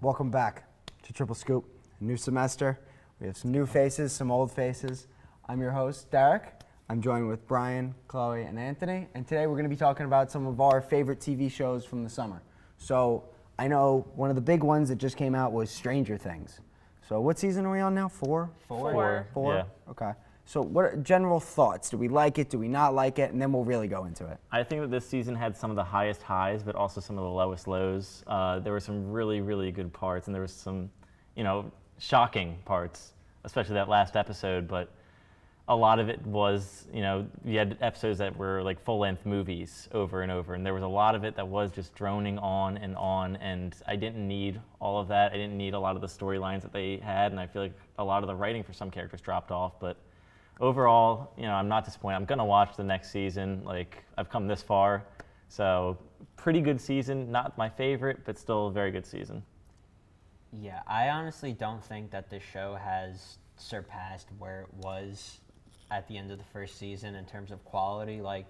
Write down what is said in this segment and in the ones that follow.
Welcome back to Triple Scoop. New semester. We have some new faces, some old faces. I'm your host, Derek. I'm joined with Brian, Chloe, and Anthony. And today we're going to be talking about some of our favorite TV shows from the summer. So I know one of the big ones that just came out was Stranger Things. So what season are we on now? Four? Four. Yeah. Okay. So what are general thoughts? Do we like it? Do we not like it? And then we'll really go into it. I think that this season had some of the highest highs, but also some of the lowest lows. There were some really, really good parts, and there was some, shocking parts, especially that last episode. But a lot of it was, you had episodes that were like full-length movies over and over, and there was a lot of it that was just droning on, and I didn't need all of that. I didn't need a lot of the storylines that they had, and I feel like a lot of the writing for some characters dropped off, but overall, I'm not disappointed. I'm going to watch the next season. Like, I've come this far. So, pretty good season. Not my favorite, but still a very good season. Yeah, I honestly don't think that this show has surpassed where it was at the end of the first season in terms of quality. Like,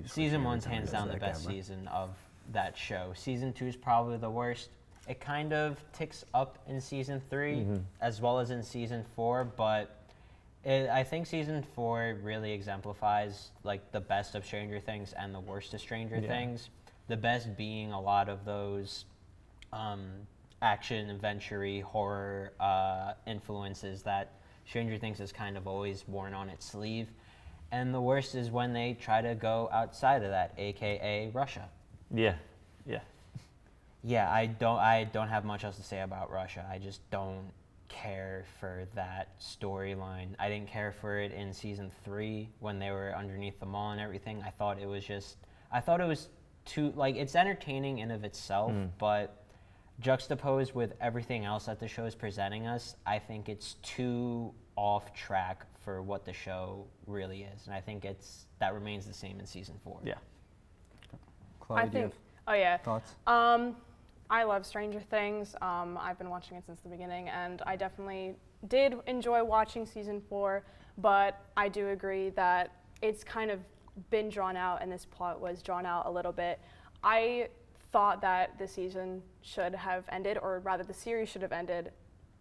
season one's hands down the best season of that show. Season 2 is probably the worst. It kind of ticks up in season 3 as well as in season 4, but I think season 4 really exemplifies like the best of Stranger Things and the worst of Stranger Things. The best being a lot of those action, adventure-y, horror influences that Stranger Things has kind of always worn on its sleeve. And the worst is when they try to go outside of that, aka Russia. Yeah. Yeah, I don't have much else to say about Russia. I just don't care for that storyline. I didn't care for it in season 3 when they were underneath the mall and everything. I thought it was too, like, it's entertaining in of itself, but juxtaposed with everything else that the show is presenting us, I think it's too off track for what the show really is. And I think that remains the same in season 4. Yeah. Chloe, do you have thoughts? I love Stranger Things. I've been watching it since the beginning, and I definitely did enjoy watching season 4, but I do agree that it's kind of been drawn out, and this plot was drawn out a little bit. I thought that the season should have ended, or rather the series should have ended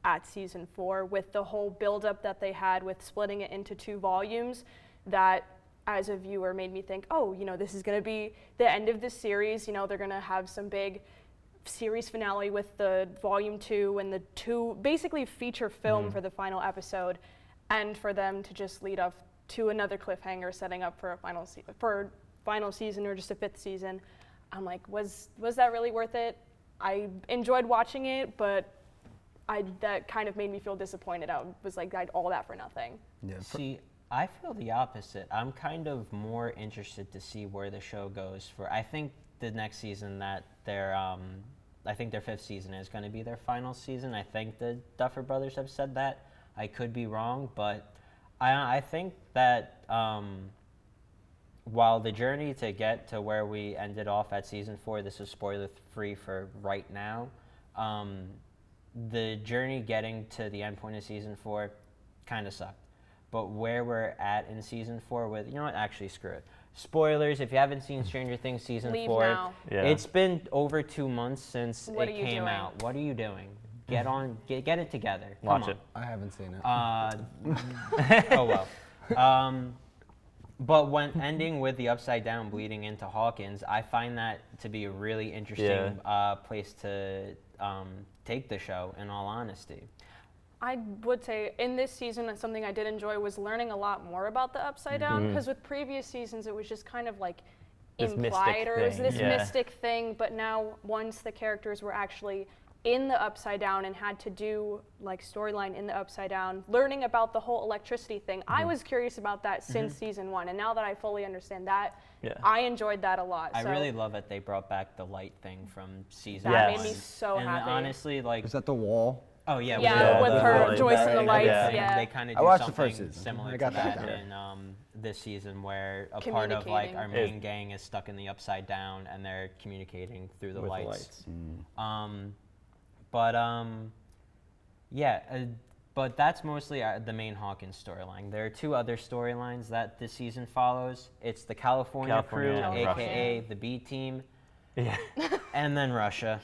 at season 4 with the whole buildup that they had with splitting it into 2 volumes that as a viewer made me think, this is going to be the end of this series. They're going to have some big series finale with the volume 2 and the 2 basically feature film for the final episode, and for them to just lead up to another cliffhanger setting up for a final season or just a 5th season. I'm like, was that really worth it? I enjoyed watching it, but that kind of made me feel disappointed. I was like, all that for nothing. Yeah. See, I feel the opposite. I'm kind of more interested to see where the show goes for. I think the next season that I think their 5th season is going to be their final season. I think the Duffer Brothers have said that. I could be wrong, but I think that while the journey to get to where we ended off at season 4, this is spoiler-free for right now, the journey getting to the end point of season 4 kind of sucked. But where we're at in season 4 with, actually screw it. Spoilers, if you haven't seen Stranger Things season 4, now. Yeah. It's been over 2 months since What it are you came doing? out. What are you doing? Get on, get it together. Come Watch on. it. I haven't seen it. Oh well. But when ending with the Upside Down bleeding into Hawkins, I find that to be a really interesting place to take the show, in all honesty. I would say in this season, something I did enjoy was learning a lot more about the Upside Down, because with previous seasons, it was just kind of like This implied, or it was mystic this thing, yeah. mystic thing, but now once the characters were actually in the Upside Down and had to do like storyline in the Upside Down, learning about the whole electricity thing, I was curious about that since season 1, and now that I fully understand that, I enjoyed that a lot. I really love that they brought back the light thing from season That 1. made me so and happy. Honestly, like, Is that the wall? oh yeah, Yeah, with her Joyce and the lights, They kind of I do watched the something first season. similar I to got that that down. in this season, where a part of like our Communicating. main gang is stuck in the Upside Down, and they're communicating through the With lights. the lights. But that's mostly the main Hawkins storyline. There are 2 other storylines that this season follows. It's the California crew, and aka the B team, Yeah. and then Russia.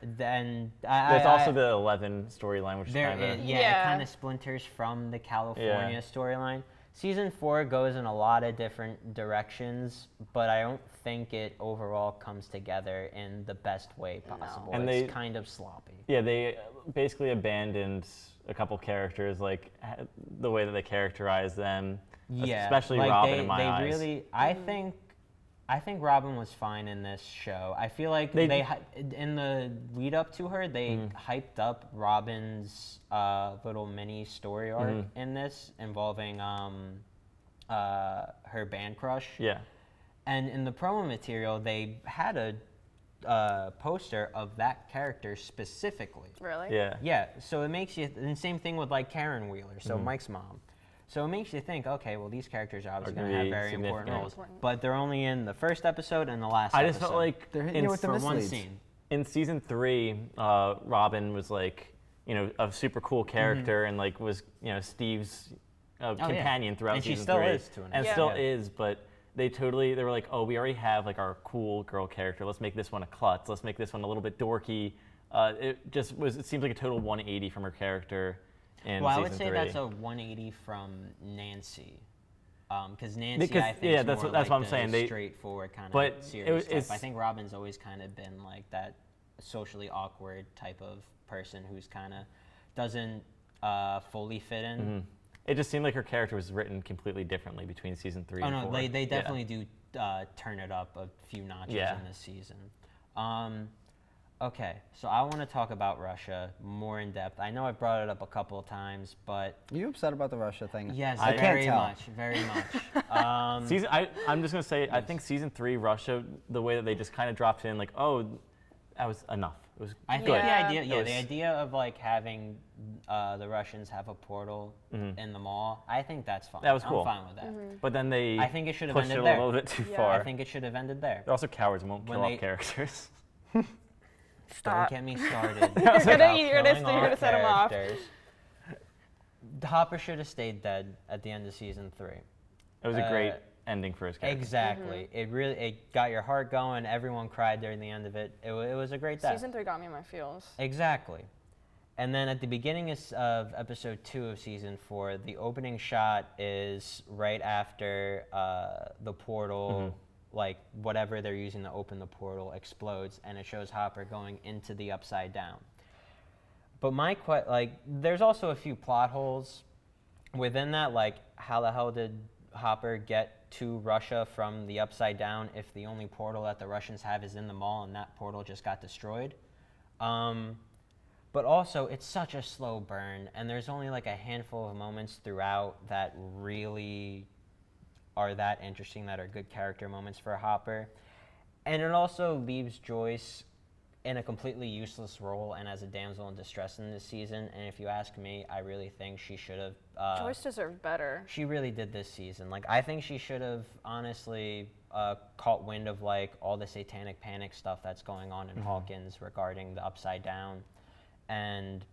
Then There's also the 11 storyline, which is there kind of it Yeah. kind of splinters from the California storyline. Season 4 goes in a lot of different directions, but I don't think it overall comes together in the best way possible. And it's they- kind of sloppy. Yeah, they basically abandoned a couple characters, like the way that they characterize them. Yeah, Especially like Robin they, in my they eyes. really. I think Robin was fine in this show. I feel like they in the lead up to her, they hyped up Robin's little mini story arc in this involving her band crush. Yeah. And in the promo material, they had a poster of that character specifically. Really? Yeah. Yeah, so it makes you, and same thing with like Karen Wheeler, so Mike's mom. So it makes you think, okay, well, these characters are obviously Are going to gonna have be very important significant. roles, but they're only in the first episode and the last I episode. just felt like They're hitting you with the for one misleads. scene. in season 3, Robin was like, a super cool character and like was, Steve's companion throughout And she season still 3. is to an And extent. still Yeah. is, but they were like, oh, we already have like our cool girl character. Let's make this one a klutz. Let's make this one a little bit dorky. It seems like a total 180 from her character in Well, I season would say 3. that's a 180 from Nancy. Because Nancy, Because- I think, yeah, is that's more what- that's like what I'm saying. They- straightforward kind but of serious type. I it's- think Robin's always kind of been like that socially awkward type of person who's kind of doesn't fully fit in. It just seemed like her character was written completely differently between season 3 Oh and no, 4. they Yeah. definitely do turn it up a few notches Yeah. in this season. Okay, so I want to talk about Russia more in depth. I know I brought it up a couple of times, but Are you upset about the Russia thing? yes, I very can't tell. much, very much. I'm just gonna say, I think season 3 Russia, the way that they just kind of dropped in, like, oh, that was enough. It was I think good. the idea, It was- the idea of like having the Russians have a portal in the mall, I think that's fine. That was cool. I'm fine with that. But then they I think it should have pushed it ended a there. little bit too Yeah. far. I think it should have ended there. They're also cowards and won't When kill they- off characters. Don't Stop. get me started. You're about gonna killing off set 'em off. characters. Hopper should have stayed dead at the end of season 3. It was a great ending for his character. Exactly. It got your heart going. Everyone cried during the end of it. It was a great death. Season 3 got me in my feels. Exactly. And then at the beginning of episode 2 of season 4, the opening shot is right after the portal, like whatever they're using to open the portal, explodes, and it shows Hopper going into the Upside Down. But there's also a few plot holes within that, like how the hell did Hopper get to Russia from the Upside Down if the only portal that the Russians have is in the mall and that portal just got destroyed? But also, it's such a slow burn, and there's only like a handful of moments throughout that really are that interesting, that are good character moments for Hopper. And it also leaves Joyce in a completely useless role and as a damsel in distress in this season. And if you ask me, I really think she should have... Joyce deserved better. She really did this season. Like, I think she should have honestly caught wind of like all the satanic panic stuff that's going on in Hawkins regarding the Upside Down, and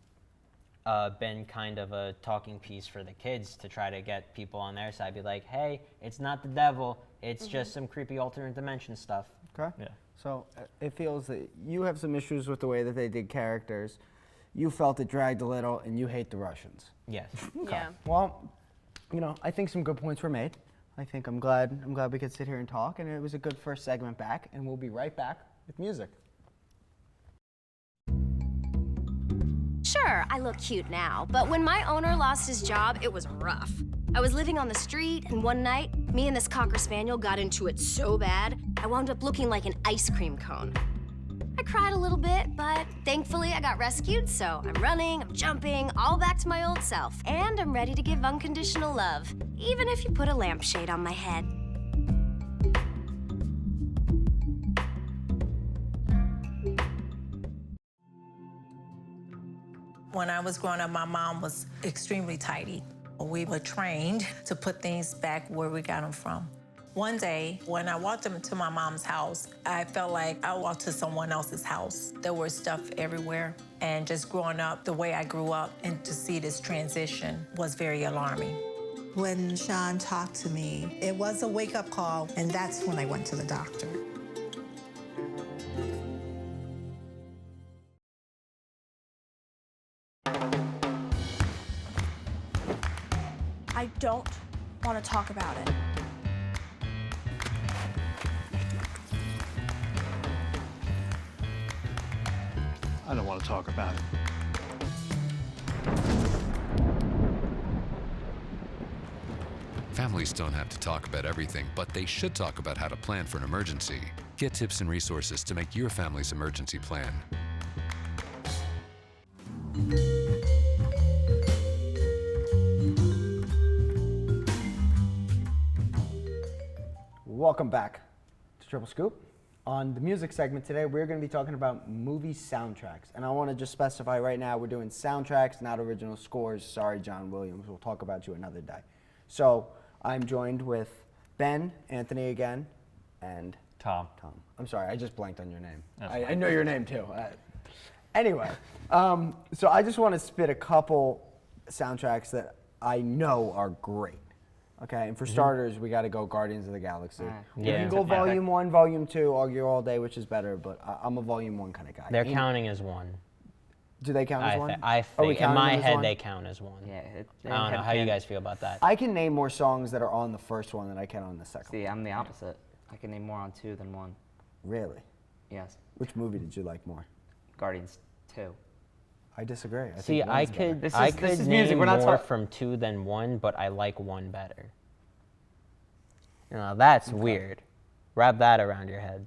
been kind of a talking piece for the kids to try to get people on their side. Be like, hey, it's not the devil. It's just some creepy alternate dimension stuff. Okay. Yeah. So it feels that you have some issues with the way that they did characters. You felt it dragged a little, and you hate the Russians. Yes. Yeah. Well, I think some good points were made. I'm glad we could sit here and talk, and it was a good first segment back, and we'll be right back with music. Sure, I look cute now, but when my owner lost his job, it was rough. I was living on the street, and one night, me and this Cocker Spaniel got into it so bad, I wound up looking like an ice cream cone. I cried a little bit, but thankfully I got rescued, so I'm running, I'm jumping, all back to my old self. And I'm ready to give unconditional love, even if you put a lampshade on my head. When I was growing up, my mom was extremely tidy. We were trained to put things back where we got them from. One day, when I walked into my mom's house, I felt like I walked to someone else's house. There was stuff everywhere. And just growing up the way I grew up, and to see this transition was very alarming. When Sean talked to me, it was a wake-up call, and that's when I went to the doctor. don't want to talk about it. I don't want to talk about it. Families don't have to talk about everything, but they should talk about how to plan for an emergency. Get tips and resources to make your family's emergency plan. Welcome back to Triple Scoop. On the music segment today, we're going to be talking about movie soundtracks. And I want to just specify right now, we're doing soundtracks, not original scores. Sorry, John Williams. We'll talk about you another day. So I'm joined with Ben, Anthony again, and Tom. I'm sorry, I just blanked on your name. That's I fine. know your name too. Anyway, so I just want to spit a couple soundtracks that I know are great. Okay, and for starters, we got to go Guardians of the Galaxy. You Yeah. can go Volume 1, Volume 2, argue all day, which is better, but I'm a Volume 1 kind of guy. They're counting as one. Do they count as one? I Are we think in counting my them as head one? they count as one. Yeah. I don't know how you guys feel about that. I can name more songs that are on the first one than I can on the second See, I'm the opposite. I can name more on 2 than 1. one. Really? Yes. Which movie did you like more? Guardians 2. I disagree. See, think I one's better. could This I is- could this is name music. We're not more talk- from 2 than 1, but I like 1 better. You know, that's weird. Wrap that around your head.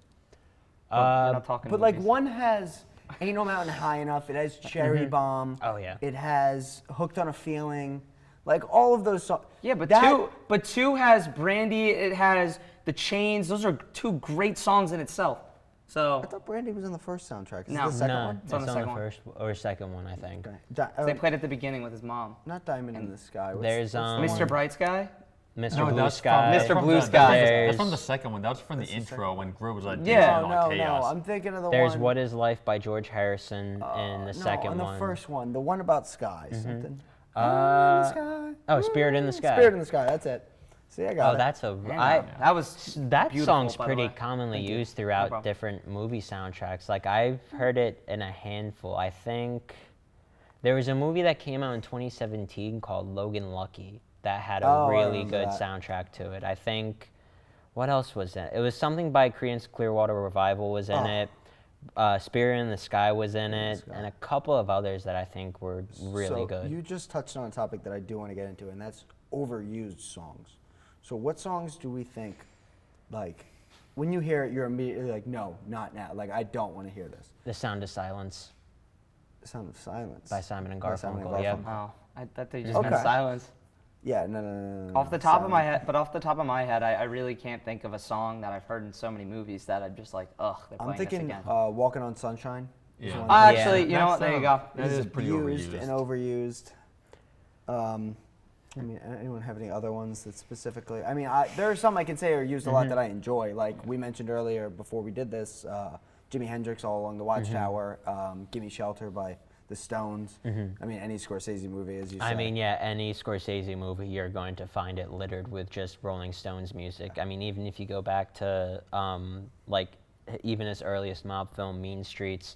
We're not talking But like movies. one has Ain't No Mountain High Enough. It has Cherry Bomb. Oh, yeah. It has Hooked on a Feeling. Like all of those songs. Yeah, but that, two has Brandy. It has The Chains. Those are 2 great songs in itself. So I thought Brandy was in the first soundtrack. Is No. it the second No, one? it's on the on second the one. first or second one, I think. Okay. they played at the beginning with his mom. Not Diamond in the Sky. There's, the um, one? Mr. Bright Sky. Mr. No, Blue that's Sky. Mr. from Blue the- Sky. That's from the second one. That was from the intro when Gru was like, Yeah. dancing No, on no, Chaos. no. I'm thinking of the There's one. What Is Life by George Harrison in the second on the one. first one. The one about sky. Something. Oh, Spirit in the Sky. Spirit in the Sky. That's it. See, I got Oh, it. that's a That was that beautiful, song's by the pretty way. commonly Thank you. used No throughout problem. different movie soundtracks. Like I've heard it in a handful. I think there was a movie that came out in 2017 called Logan Lucky that had a Oh, I really remember good that. soundtrack to it. I think what else was in it? It was something by Creedence Clearwater Revival was in it. Spirit in the Sky was in it, and a couple of others that I think were really So good. You just touched on a topic that I do want to get into, and that's overused songs. So what songs do we think, like, when you hear it, you're immediately like, no, not now. Like, I don't want to hear this. The Sound of Silence The Sound of Silence. by Simon and By Simon and Garfunkel. Yep. Garfunkel. Oh, I thought they just Okay. meant silence. Yeah, no. Off the top of my head, I really can't think of a song that I've heard in so many movies that I'm just like, ugh, they're I'm playing thinking this again. Walking on Sunshine. is Yeah. one Ah, that actually, you know what? That's, There you go. That is is pretty abused overused. and overused. I mean, anyone have any other ones that specifically? I mean, there are some I can say are used a lot that I enjoy. Like we mentioned earlier before we did this, Jimi Hendrix, All Along the Watchtower, Gimme Shelter by the Stones. I mean, any Scorsese movie, as you said. I mean, yeah, any Scorsese movie, you're going to find it littered with just Rolling Stones music. I mean, even if you go back to, like, even his earliest mob film, Mean Streets,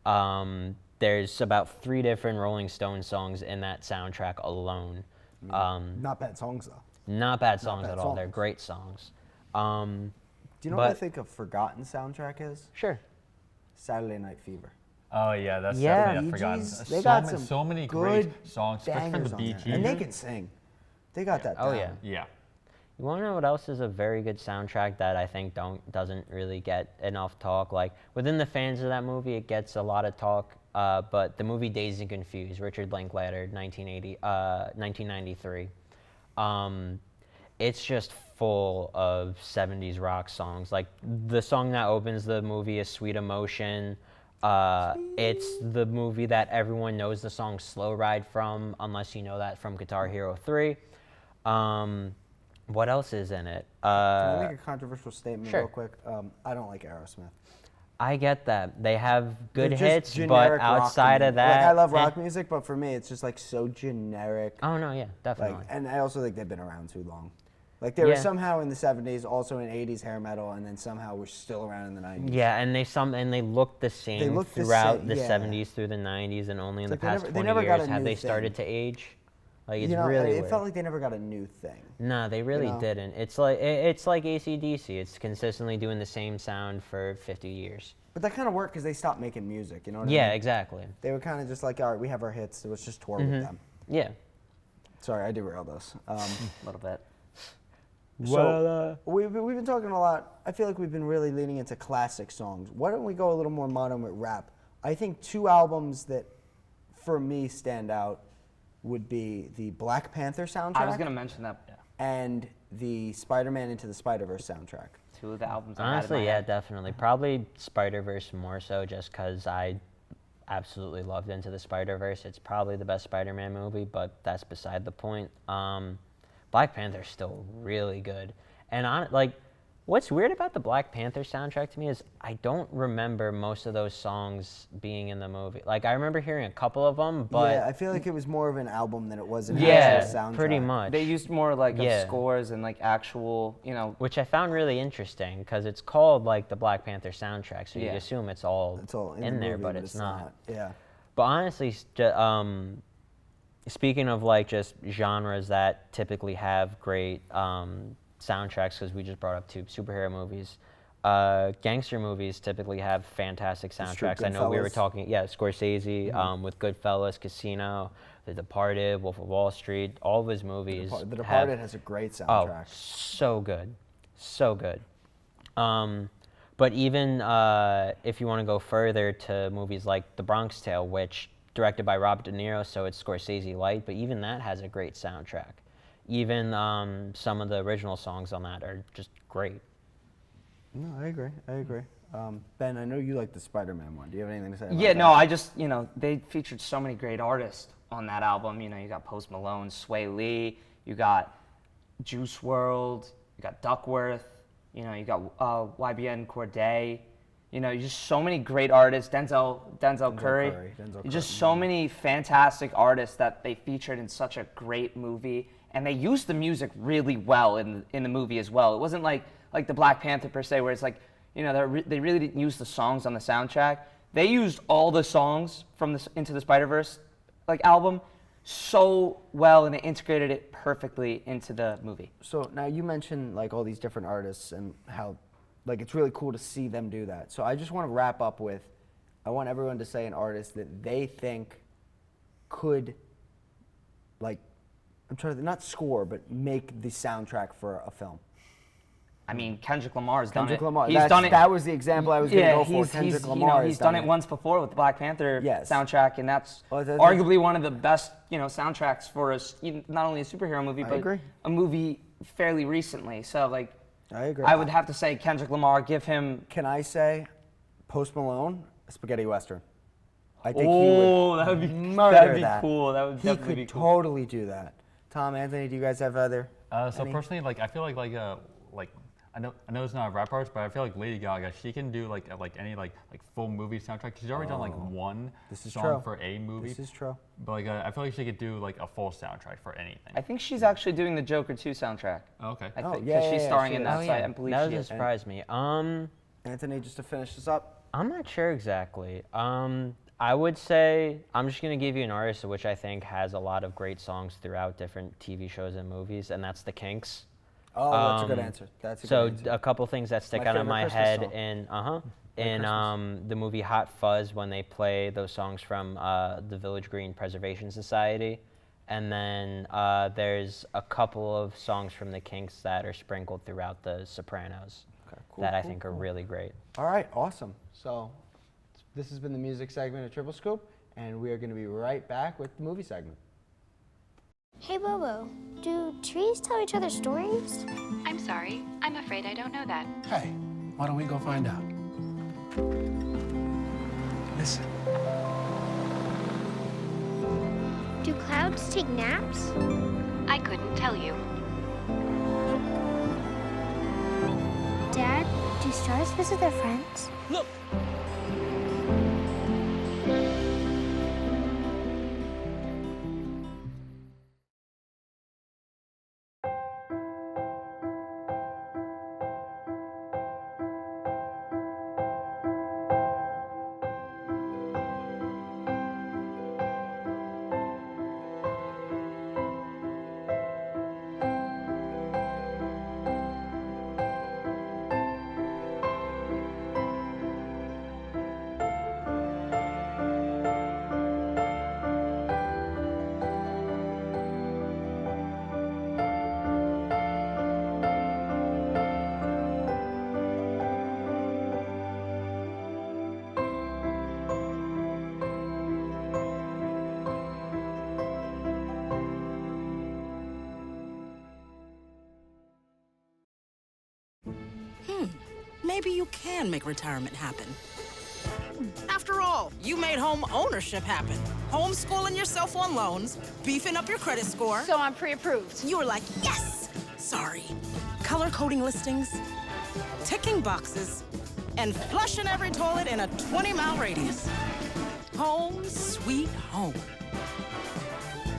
there's about 3 different Rolling Stones songs in that soundtrack alone. Not bad songs, though. Not bad songs bad at all. They're songs. great songs. Do you know what I but- think a forgotten soundtrack is? Sure. Saturday Night Fever. Oh yeah, that's Yeah. definitely Bee forgotten. Gees, they got some so many good great songs, especially from bangers the on Bee there. Gees. And they can sing. They got that Oh, down. yeah. Yeah. You want to know what else is a very good soundtrack that I think doesn't really get enough talk? Like within the fans of that movie, it gets a lot of talk. But the movie Dazed and Confused, Richard Linklater, 1993. It's just full of 70s rock songs. Like the song that opens the movie is Sweet Emotion. It's the movie that everyone knows the song Slow Ride from, unless you know that from Guitar Hero 3. What else is in it? Can I make a controversial statement sure. real quick? I don't like Aerosmith. I get that. They have good They're just hits, but generic rock to outside me. of that... Like, I love eh. rock music, but for me, it's just like so generic. Oh, no, yeah, definitely. Like, and I also think they've been around too long. Like they were Yeah. somehow in the 70s, also in 80s hair metal, and then somehow we're still around in the 90s. Yeah, and they look the same look the throughout same, the yeah. 70s through the 90s, and only in It's the like past they 20 never got years a have new they started thing. to age. Like it's You know, really it weird. felt like they never got a new thing. No, they really know? didn't. It's like AC/DC. It's consistently doing the same sound for 50 years. But that kind of worked because they stopped making music. You know what I Yeah, mean? exactly. They were kind of just like, all right, we have our hits. Let's just tour with them. Yeah. Sorry, I derailed us. A little bit. So we've been talking a lot. I feel like we've been really leaning into classic songs. Why don't we go a little more modern with rap? I think 2 albums that, for me, stand out would be the Black Panther soundtrack I was gonna mention that. and the Spider-Man Into the Spider-Verse soundtrack. 2 of the albums. I had in Honestly, my yeah, head. definitely. Probably Spider-Verse more so just because I absolutely loved Into the Spider-Verse. It's probably the best Spider-Man movie, but that's beside the point. Black Panther's still really good. And what's weird about the Black Panther soundtrack to me is I don't remember most of those songs being in the movie. Like, I remember hearing a couple of them, but yeah, I feel like it was more of an album than it was an yeah, actual soundtrack. pretty much. They used more like of Yeah. scores and like actual, Which I found really interesting because it's called like the Black Panther soundtrack, so you Yeah. assume it's all, It's all in, in the there, movie, but it's not. Yeah. But honestly, speaking of like just genres that typically have great soundtracks, because we just brought up 2 superhero movies, gangster movies typically have fantastic true. soundtracks. I know we were Goodfellas. talking, Scorsese with Goodfellas, Casino, The Departed, Wolf of Wall Street, all of his movies. The Departed has a great soundtrack. Oh, so good, so good. But even if you want to go further to movies like The Bronx Tale, which directed by Robert De Niro, so it's Scorsese light, but even that has a great soundtrack. Even some of the original songs on that are just great. No, I agree. Ben, I know you like the Spider-Man one. Do you have anything to say about Yeah, that? no, I just, they featured so many great artists on that album. You got Post Malone, Sway Lee, you got Juice WRLD, you got Duckworth, you got YBN Cordae. Just so many great artists. Denzel Curry. Just so many fantastic artists that they featured in such a great movie, and they used the music really well in the movie as well. It wasn't like the Black Panther per se, where it's like, they really didn't use the songs on the soundtrack. They used all the songs from the Into the Spider-Verse album so well, and they integrated it perfectly into the movie. So now you mentioned all these different artists and how it's really cool to see them do that. So I just want to wrap up with, I want everyone to say an artist that they think could I'm trying to not score, but make the soundtrack for a film. I mean, Kendrick Lamar's done it. Kendrick Lamar. He's done it. That was the example I was going to go for. he's, Kendrick he's, Lamar. he's done it once before with the Black Panther soundtrack, and that's arguably one of the best, soundtracks for us. Not only a superhero movie, but a movie fairly recently. So, I agree. I would have to say Kendrick Lamar. Give him. Can I say, Post Malone, a spaghetti western? I think he would that would be murder that'd be that. cool. That would He definitely could be cool. totally do that. Tom, Anthony, do you guys have other? So personally, I feel like I know it's not a rap artist, but I feel like Lady Gaga, she can do any full movie soundtrack. She's already done one song for a movie. This is true. But I feel like she could do a full soundtrack for anything. I think she's actually doing the Joker 2 soundtrack. Oh, okay. I think because she's starring in that. So I believe that she doesn't is. surprise me. Anthony, just to finish this up. I'm not sure exactly. I would say I'm just gonna give you an artist which I think has a lot of great songs throughout different TV shows and movies, and that's the Kinks. Oh, that's a good answer. That's a good answer. So a couple things that stick out in my head in the movie Hot Fuzz, when they play those songs from the Village Green Preservation Society, and then there's a couple of songs from the Kinks that are sprinkled throughout the Sopranos that I think are really great. All right, awesome. So this has been the music segment of Triple Scoop, and we are going to be right back with the movie segment. Hey, Bobo, do trees tell each other stories? I'm sorry. I'm afraid I don't know that. Hey, why don't we go find out? Listen. Do clouds take naps? I couldn't tell you. Dad, do stars visit their friends? Look! maybe you can make retirement happen. After all, you made home ownership happen. Homeschooling yourself on loans, beefing up your credit score. So I'm pre-approved. You were like, yes! Sorry. Color coding listings, ticking boxes, and flushing every toilet in a 20-mile radius. Home sweet home.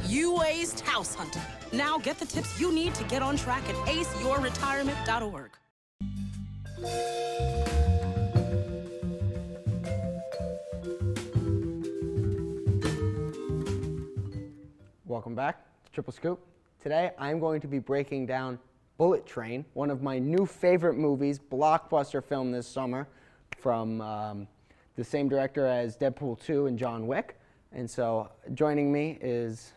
You aced house hunting. Now get the tips you need to get on track at aceyourretirement.org. Welcome back to Triple Scoop. Today I'm going to be breaking down Bullet Train, one of my new favorite movies, blockbuster film this summer from the same director as Deadpool 2 and John Wick. And so joining me is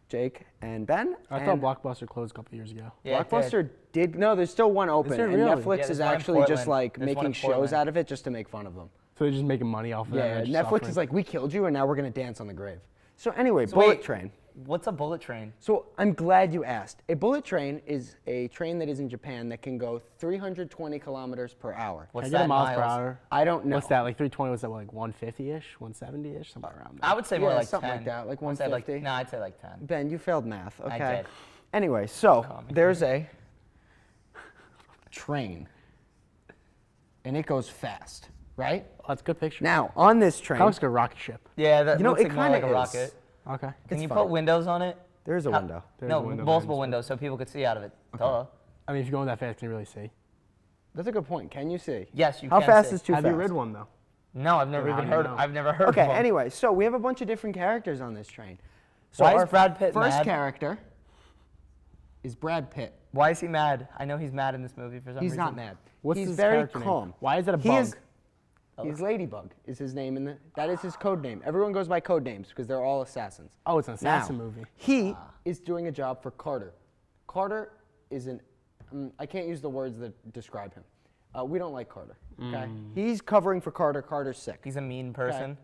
Jake and Ben. I thought Blockbuster closed a couple years ago. Yeah, Blockbuster did. No, there's still one open. And really? Netflix is actually just like making shows out of it just to make fun of them. So they're just making money off of Yeah, that. Netflix is like, we killed you and now we're going to dance on the grave. So anyway, Bullet Train. What's a bullet train? So I'm glad you asked. A bullet train is a train that is in Japan that can go 320 kilometers per hour. What's Can I get that a miles per miles? hour? I don't know. What's that, like 320? What's that, like 150-ish, 170-ish, somewhere around there? I would say more Yeah, like something 10. like that, like I'd say 150. No, I'd say like 10. Ben, you failed math. Okay. I did. Anyway, so there's a train, and it goes fast, right? Oh, that's a good picture. Now on this train, Kind of looks like a rocket ship. Yeah, that you know, looks it like more kind like of a rocket. Okay. Can It's you fun. put windows on it? There's a window. There's No, a window multiple behind windows so people could see out of it. Okay. Duh. I mean, if you're going that fast, can you really see? That's a good point. Can you see? Yes, you How can fast see. is too Have fast? you rid one, though? No, I've never How even do you heard. know? I've never heard Okay. of one. Anyway, so we have a bunch of different characters on this train. So Why is our Brad Pitt first mad? character is Brad Pitt. Why is he mad? I know he's mad in this movie for some reason. He's not mad. What's He's his very character name? calm. Why is it a He bug? is- He's Ladybug is his name in the. That is his code name. Everyone goes by code names because they're all assassins. Oh, it's an assassin Now, movie. He is doing a job for Carter. Carter is an. I can't use the words that describe him. We don't like Carter. Okay. He's covering for Carter. Carter's sick. He's a mean person.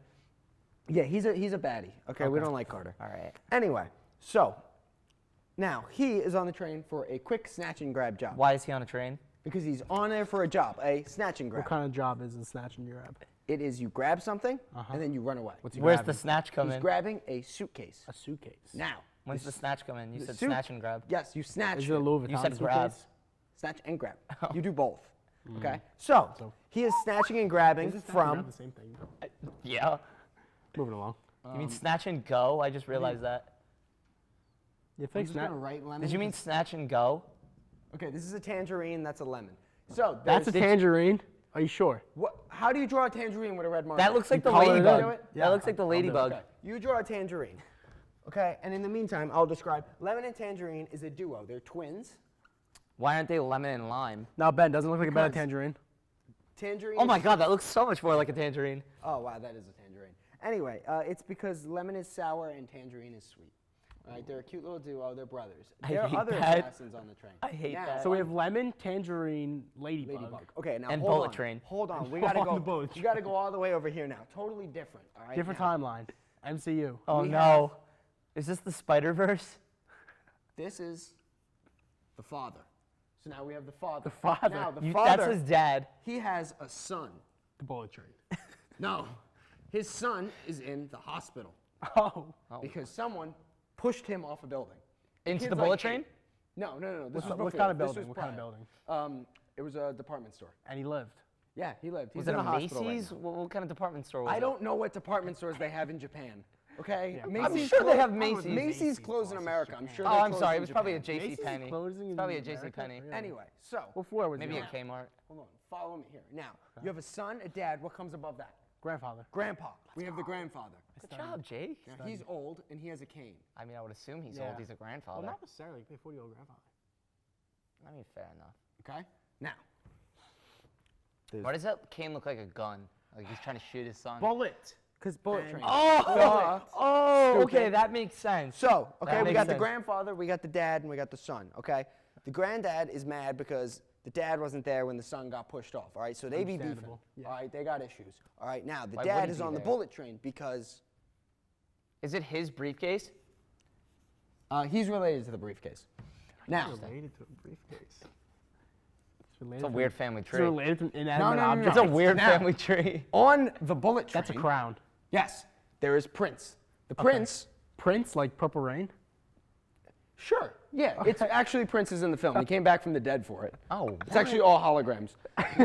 Yeah, he's a baddie. Okay, we don't like Carter. All right. Anyway, so now he is on the train for a quick snatch and grab job. Why is he on a train? Because he's on there for a job, a snatch and grab. What kind of job is a snatch and grab? It is you grab something and then you run away. What's he Where's grabbing? the snatch come He's in? grabbing a suitcase. A suitcase. Now, When's the snatch come in? You said suit- snatch and grab. yes, you snatch. Is it a Louis Vuitton You said suitcase? grab. Snatch and grab. You do both. Okay. So he is snatching and grabbing Is it snatch and grab from. the same thing? Yeah. Moving along. You mean snatch and go? I just realized that. You I'm think just snatch? gonna write lemon. Did you mean snatch and go? Okay, this is a tangerine. That's a lemon. So That's a there's- tangerine? Are you sure? What? How do you draw a tangerine with a red marker? That looks like the color it ladybug. in. That Yeah, looks like the I'll do it. ladybug. Okay. You draw a tangerine. Okay, and in the meantime, I'll describe lemon and tangerine is a duo. They're twins. Why aren't they lemon and lime? No, Ben, doesn't look like a better Because- tangerine. Tangerine. Oh my is- god, that looks so much more like a tangerine. Oh wow, that is a tangerine. Anyway, it's because lemon is sour and tangerine is sweet. All right, they're a cute little duo. They're brothers. I There are hate other that. assassins on the train. I hate Now, that. So we have lemon, tangerine, ladybug. Ladybug. Okay, now And hold Bullet on. Train. Hold on, we gotta On go. the Bullet You gotta go all the way over here now. Totally different. All right. Different now, timeline. MCU. Oh We no. Is this the Spider-Verse? This is the father. So now we have the father. The father. Now the You- father. that's his dad. He has a son. The Bullet Train. No, his son is in the hospital Oh. because someone pushed him off a building. Into Kid's the bullet like train? 8. No. This What was kind of before. building? This was What kind of prior. building? It was a department store. And he lived. Yeah, he lived. He's Was in it a a hospital right Macy's? now. What kind of department store was it? I don't know what department stores they have in Japan. Okay, Yeah, I'm sure they have Macy's. Macy's closed in America. I'm sure. Oh, they're I'm closed sorry. It in was probably a Japan. J.C. Macy's Penney. closing It's in probably a J.C. America? Penney. Really? Anyway, so What floor was Maybe he a on? Kmart. hold on, follow me here. Now you have a son, a dad. What comes above that? Grandfather. Grandpa. We have the grandfather. Good job, Jake. Now, he's old and he has a cane. I mean, I would assume he's Yeah. old. He's a grandfather. Well, not necessarily. He 40-year-old grandfather. I mean, fair enough. Okay. Now. Why does that cane look like a gun? Like he's trying to shoot his son. Bullet. Because bullet train. Oh, okay, Stupid. that makes sense. So, okay, That we makes got the sense. grandfather, we got the dad, and we got the son, okay? The granddad is mad because the dad wasn't there when the son got pushed off, all right? So they be beefing, Understandable, yeah. all right? They got issues, all right? Now, the Why dad wouldn't is he on the there? bullet train because Is it his briefcase? he's related to the briefcase. Now, Related to a briefcase. It's a weird family It's tree. related to inanimate no. objects. It's a weird Now, family tree. On the bullet train. That's a crown. Yes, there is Prince. The Okay. Prince. Prince, like Purple Rain? Sure. Yeah, it's actually Prince is in the film. He came back from the dead for it. Oh, It's actually all holograms.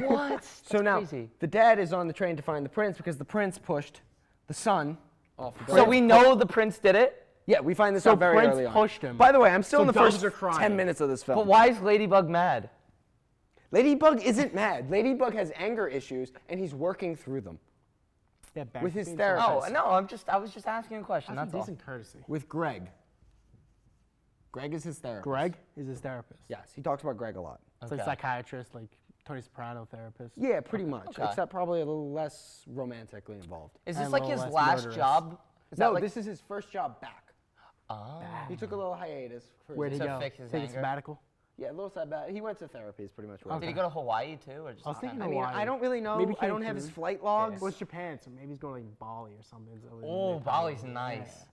What? So now crazy. the dad is on the train to find the prince because the prince pushed the son off the So bridge. we know the prince did it? Yeah, we find this So out very Prince early on. pushed him. By the way, I'm still So in the dogs first are crying. 10 minutes of this film. But why is Ladybug mad? Ladybug isn't mad. Ladybug has anger issues, and he's working through them Yeah, back with his being therapist. Oh, no, I was just asking a question. That's That's all. decent courtesy. With Greg. Greg is his therapist. Greg is his therapist. Yes, he talks about Greg a lot. It's like Okay. psychiatrist, like Tony Soprano therapist. Yeah, pretty much, Okay. except probably a little less romantically involved. Is this And like a his little last less murderous. job? Is No, that like, this is his first job back. Oh. He took a little hiatus. For Where'd he To go? fix his Take a anger? sabbatical? Yeah, a little sad back. He went to therapy is pretty much what Did he go to Hawaii too, or just? I was thinking I mean, Hawaii. I don't really know. Maybe I don't have his Cancun. flight logs. Well, it's Japan, so maybe he's going like Bali or something. So Oh, Bali's nice.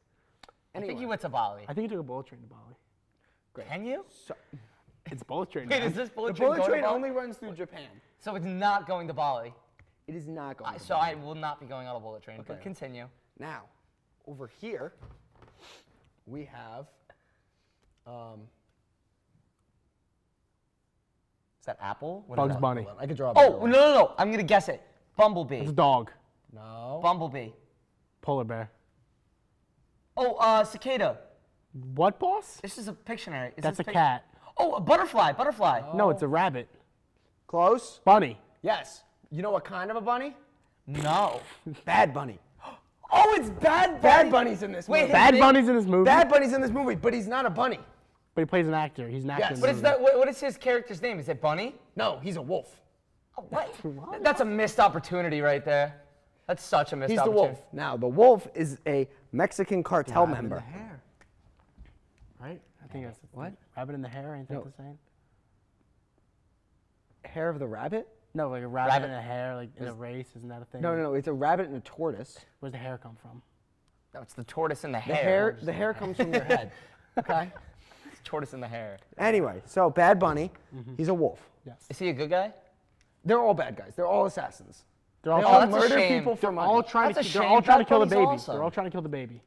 I think he went to Bali. I think he took a bullet train to Bali. Can you? So, It's bullet train. Wait, man. is this bullet the train bullet going train to Bali? only runs through Japan. So it's not going to Bali. It is not going to So Bali. I will not be going on a bullet train. But Okay. continue. Now, over here, we have Is that Apple? What is Bugs that? Bunny. I could draw a better Oh one. no! I'm gonna guess it. Bumblebee. It's a dog. No. Bumblebee. Polar bear. Oh, cicada. What, boss? This is a Pictionary. Is That's this a cat. Oh, a butterfly. Butterfly. No, it's a rabbit. Close? Bunny. Yes. You know what kind of a bunny? No. Bad Bunny. Oh, it's Bad Bunny. Bad Bunny's in this Wait, movie. Bad Bunny's in this movie. Bad Bunny's in this movie, but he's not a bunny. But he plays an actor. He's an actor. Yes. in What the is movie. that? What is his character's name? Is it Bunny? No, he's a wolf. Oh, what? That's a missed opportunity right there. That's such a missed He's the opportunity. wolf. Now, the wolf is a Mexican cartel Rabbit in member. the hair. Right? I think that's What? Rabbit in the hair. Ain't that No. the same? Hair of the rabbit? No, like a rabbit, Rabbit. in a hair, like in a race. Isn't that a thing? No. It's a rabbit and a tortoise. Where's the hair come from? No, it's the tortoise in the The hair. hair comes from their head. Okay. It's tortoise in the hair. Anyway, so Bad Bunny, he's a wolf. Yes. Is he a good guy? They're all bad guys. They're all assassins. They're all, They Oh, all that's a murder shame. people for money. all trying That's to. a They're all shame. trying to Bad kill the Bunny's baby. awesome. They're all trying to kill the baby.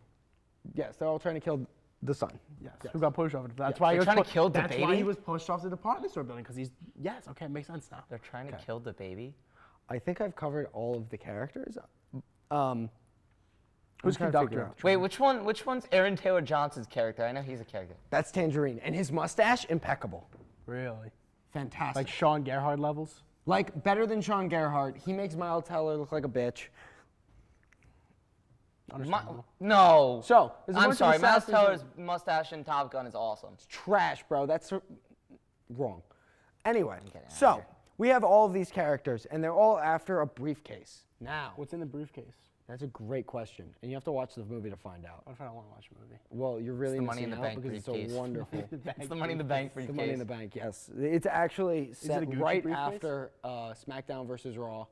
Yes, they're all trying to kill the son. Yes. Who got pushed over? That's Yes. why he They're was trying to kill the That's why baby? he was pushed off the department store building because he's. Yes. Okay, makes sense now. They're trying to kill the baby. I think I've covered all of the characters. Who's I'm trying to conductor figure of out. the train? Wait, which one's Aaron Taylor Johnson's character? I know he's a character. That's Tangerine, and his mustache impeccable, Really? fantastic. Like Sean Gerhardt levels? Like better than Sean Gerhardt. He makes Miles Teller look like a bitch. Understandable. No. So there's a I'm bunch of sorry. Miles assassins Teller's mustache in Top Gun is awesome. trash, bro. That's wrong. Anyway, getting out of so here. we have all of these characters, and they're all after a briefcase. Now, What's in the briefcase? that's a great question, and you have to watch the movie to find out. What if I don't want to watch a movie? Well, you're really the Money in missing the out Bank because it's briefcase. a wonderful. It's the Money in the Bank The briefcase. Money in the Bank, yes. It's actually set a Gucci right briefcase? after SmackDown versus Raw,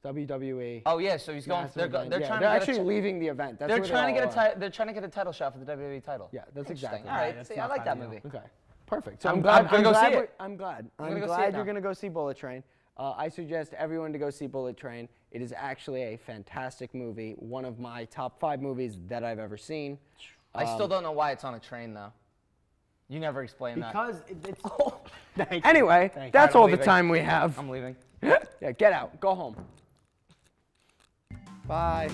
WWE. Oh yeah, so he's going. massive They're event. they're Yeah, trying they're to actually get a leaving the event. That's they're where trying to they get all a they're trying to get a title shot for the WWE title. Yeah, that's Interesting. exactly All right. right, that's see, I not like that ideal. movie. Okay, perfect. So I'm glad gonna go see we're- it. I'm glad. I'm I'm gonna go see glad it you're now. going to go see Bullet Train. I suggest everyone to go see Bullet Train. It is actually a fantastic movie, one of my top 5 movies that I've ever seen. I still don't know why it's on a train though. You never explained that. Because it's. Thank you. Anyway, Thank you. that's I'm all the leaving. time we have. I'm leaving. Yeah, get out. Go home. Bye.